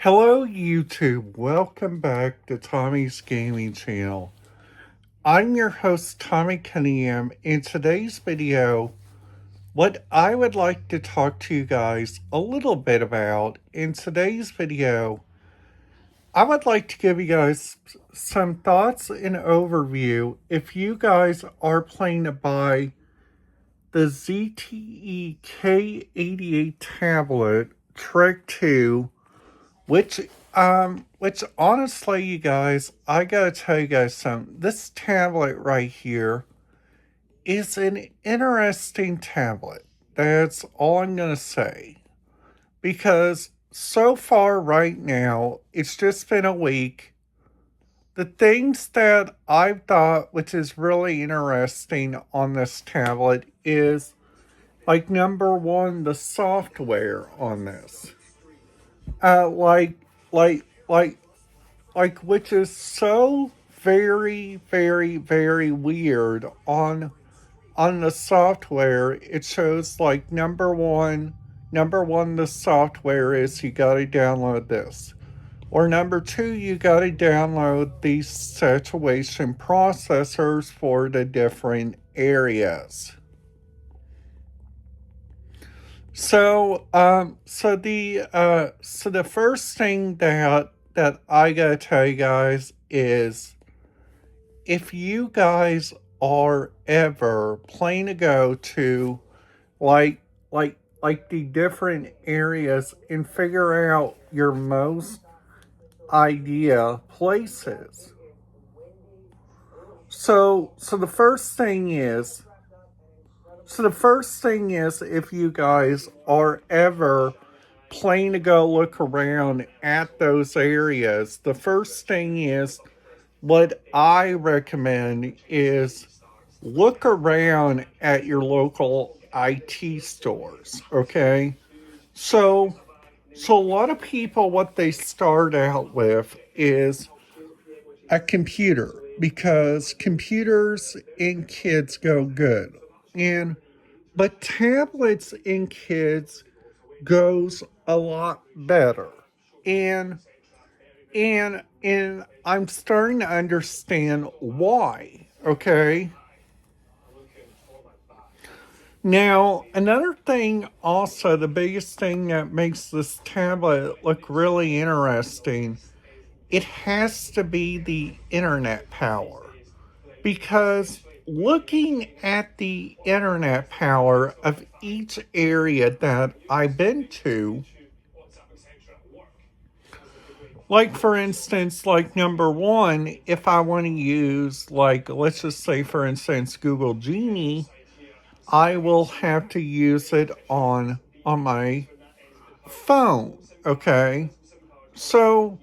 Hello YouTube, welcome back to Tommy's Gaming Channel. I'm your host Tommy Cunningham. In today's video, what I would like to talk to you guys a little bit about, I would like to give you guys some thoughts and overview if you guys are planning to buy the ZTE K88 tablet Trek 2, which honestly, you guys, I gotta tell you guys something. This tablet right here is an interesting tablet. That's all I'm gonna say. Because so far right now, it's just been a week. The things that I've thought which is really interesting on this tablet is like number one, the software on this. Uh like like like which is so very weird on the software. It shows like number one the software is you got to download this, or number two you got to download these situation processors for the different areas. So the first thing that I gotta tell you guys is, if you guys are ever planning to go to like the different areas and figure out your most ideal places. So the first thing is if you guys are ever planning to go look around at those areas, the first thing is, what I recommend is look around at your local IT stores, okay? So so a lot of people, what they start out with is a computer, because computers and kids go good. And but tablets and kids goes a lot better. And and I'm starting to understand why, okay? Now, another thing also, the biggest thing that makes this tablet look really interesting, it has to be the internet power. Because looking at the internet power of each area that I've been to, like for instance, like number one, if I want to use, like, let's just say for instance, Google Genie, I will have to use it on my phone. Okay. So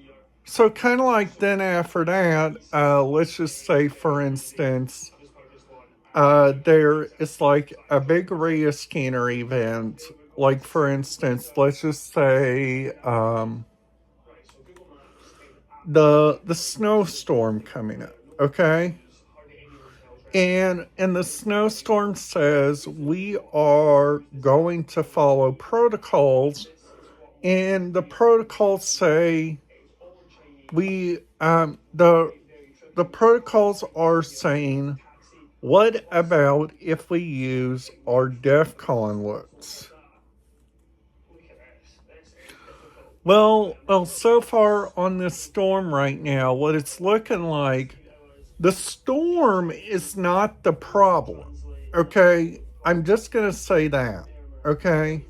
kind of like then after that, let's just say for instance, there is like a big area scanner event. Like for instance, let's just say the snowstorm coming up. Okay. And the snowstorm says we are going to follow protocols, and the protocols say the protocols are saying, what about if we use our DEFCON looks? Well, so far on this storm right now, what it's looking like, the storm is not the problem. Okay, I'm just gonna say that. Okay.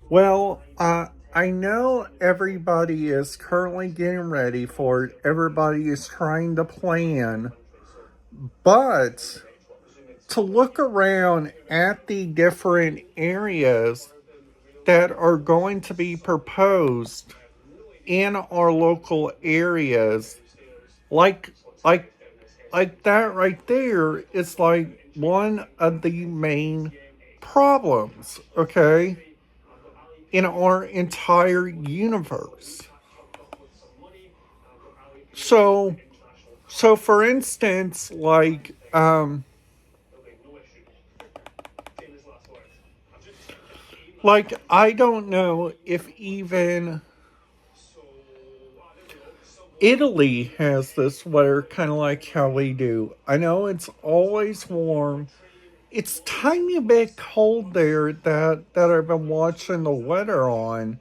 Well, I know everybody is currently getting ready for it. Everybody is trying to plan, but to look around at the different areas that are going to be proposed in our local areas, like like that right there is like one of the main problems, okay, in our entire universe. So for instance, like I don't know if even Italy has this weather kind of like how we do. I know it's always warm. It's tiny bit cold there that I've been watching the weather on,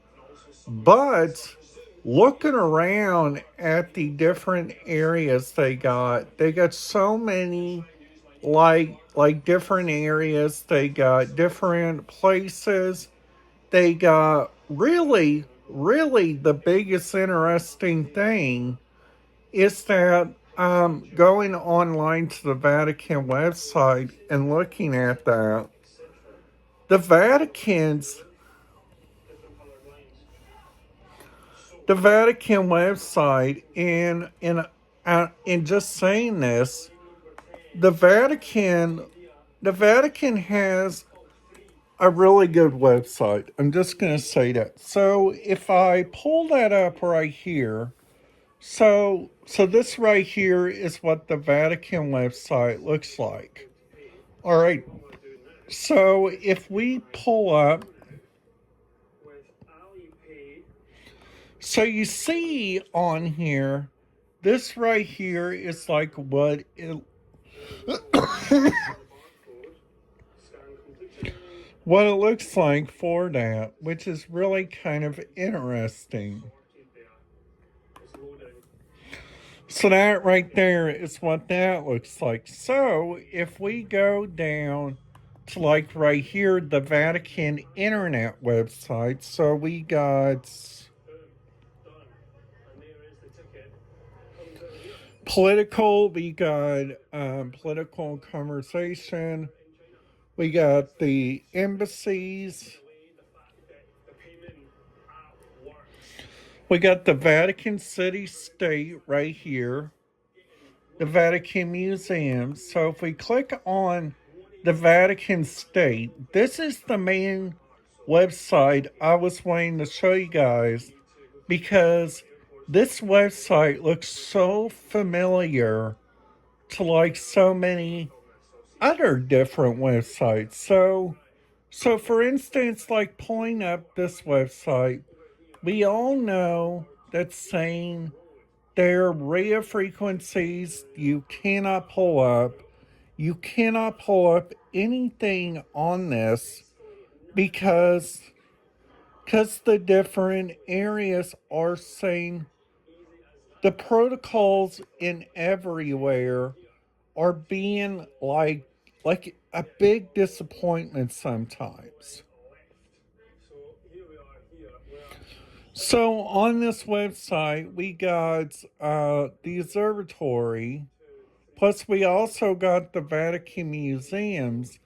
but looking around at the different areas they got so many like different areas, they got different places. They got really the biggest interesting thing is that going online to the Vatican website and looking at that, the Vatican's the Vatican website in just saying this, the Vatican the Vatican has a really good website. I'm just going to say that. So if I pull that up right here, so this right here is what the Vatican website looks like. All right. So if we pull up, so you see on here, this right here is like what it what it looks like for that, which is really kind of interesting. So that right there is what that looks like. So if we go down to like right here, the Vatican internet website, so we got political, we got political conversation, we got the embassies, we got the Vatican City State right here, the Vatican Museum. So if we click on the Vatican State, this is the main website I was wanting to show you guys because this website looks so familiar to like so many other different websites. So for instance, like pulling up this website, we all know that saying their radio frequencies you cannot pull up. You cannot pull up anything on this because the different areas are saying the protocols in everywhere are being like a big disappointment sometimes. So on this website we got the observatory, plus we also got the Vatican museums,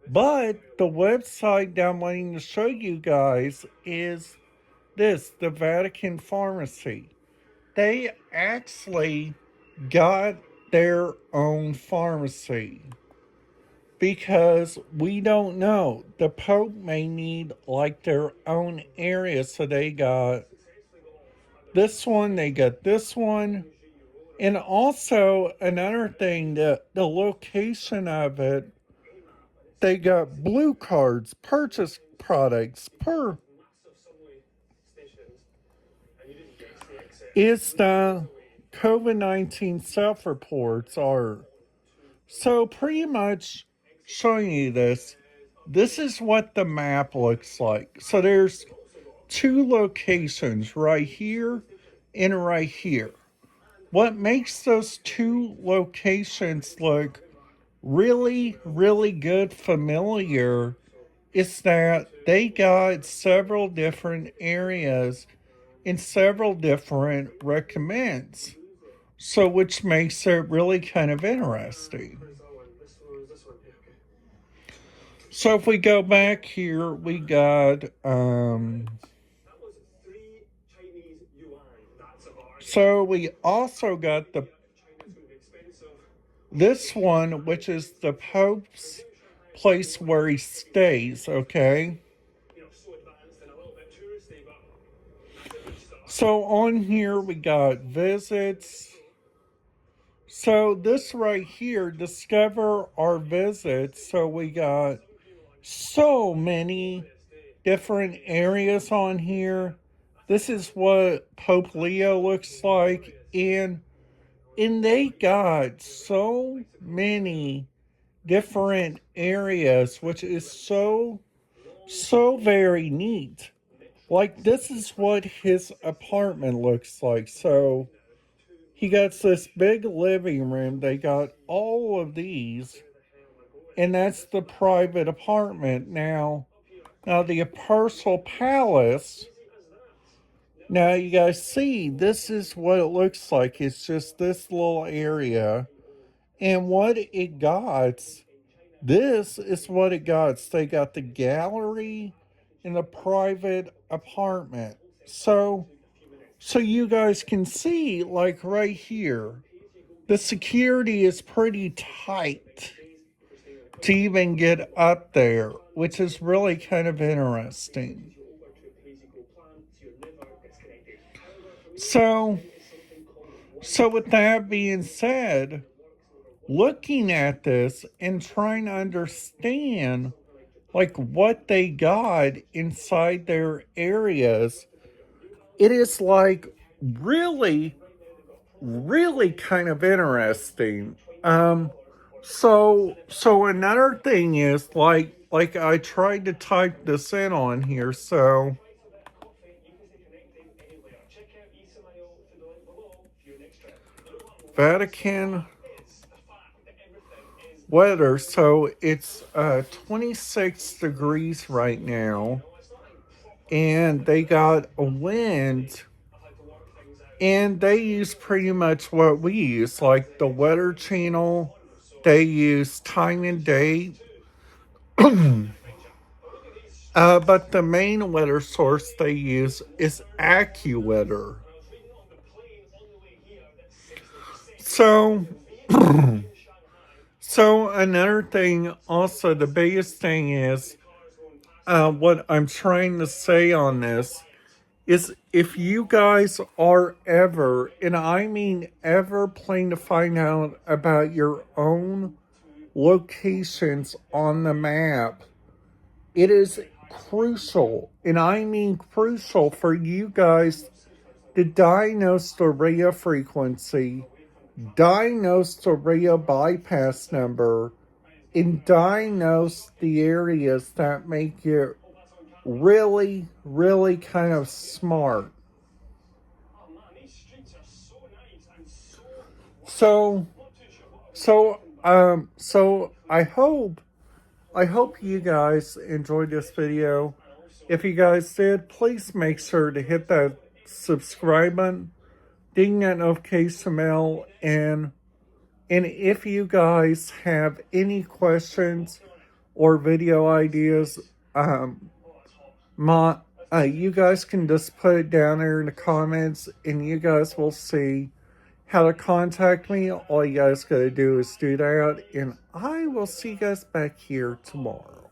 but the website that I'm wanting to show you guys is this, the Vatican pharmacy. They actually got their own pharmacy because we don't know. The Pope may need like their own area, so they got this one, they got this one, and also another thing, the location of it, they got blue cards, purchase products per is the COVID-19 self reports are. So pretty much showing you this. This is what the map looks like. So there's two locations right here and right here. What makes those two locations look really good familiar is that they got several different areas and several different recommends. So which makes it really kind of interesting. So if we go back here, we got so we also got the this one, which is the Pope's place where he stays, okay? So on here we got visits. So this right here, discover our visits. So we got so many different areas on here. This is what Pope Leo looks like and they got so many different areas, which is so very neat. Like, this is what his apartment looks like. So he got this big living room. They got all of these, and that's the private apartment. Now the Parcel Palace. Now you guys see, this is what it looks like. It's just this little area, and what it got. This is what it got. They got the gallery and the private apartment. So you guys can see, like right here, the security is pretty tight to even get up there, which is really kind of interesting. So, so with that being said, looking at this and trying to understand like what they got inside their areas, it is like really, really kind of interesting. So another thing is like I tried to type this in on here. So Vatican weather. So it's 26 degrees right now, and they got a wind, and they use pretty much what we use, like the weather channel. They use time and date. But the main weather source they use is AccuWeather. So, so another thing, also the biggest thing is what I'm trying to say on this is if you guys are ever, and I mean ever, planning to find out about your own locations on the map, it is crucial, and I mean crucial, for you guys to diagnose the radio frequency, diagnose the radio bypass number, and diagnose the areas that make it really, really kind of smart. So, so I hope you guys enjoyed this video. If you guys did, please make sure to hit that subscribe button, ding that notification bell, and if you guys have any questions or video ideas, you guys can just put it down there in the comments, and you guys will see how to contact me. All you guys gotta do is do that, and I will see you guys back here tomorrow.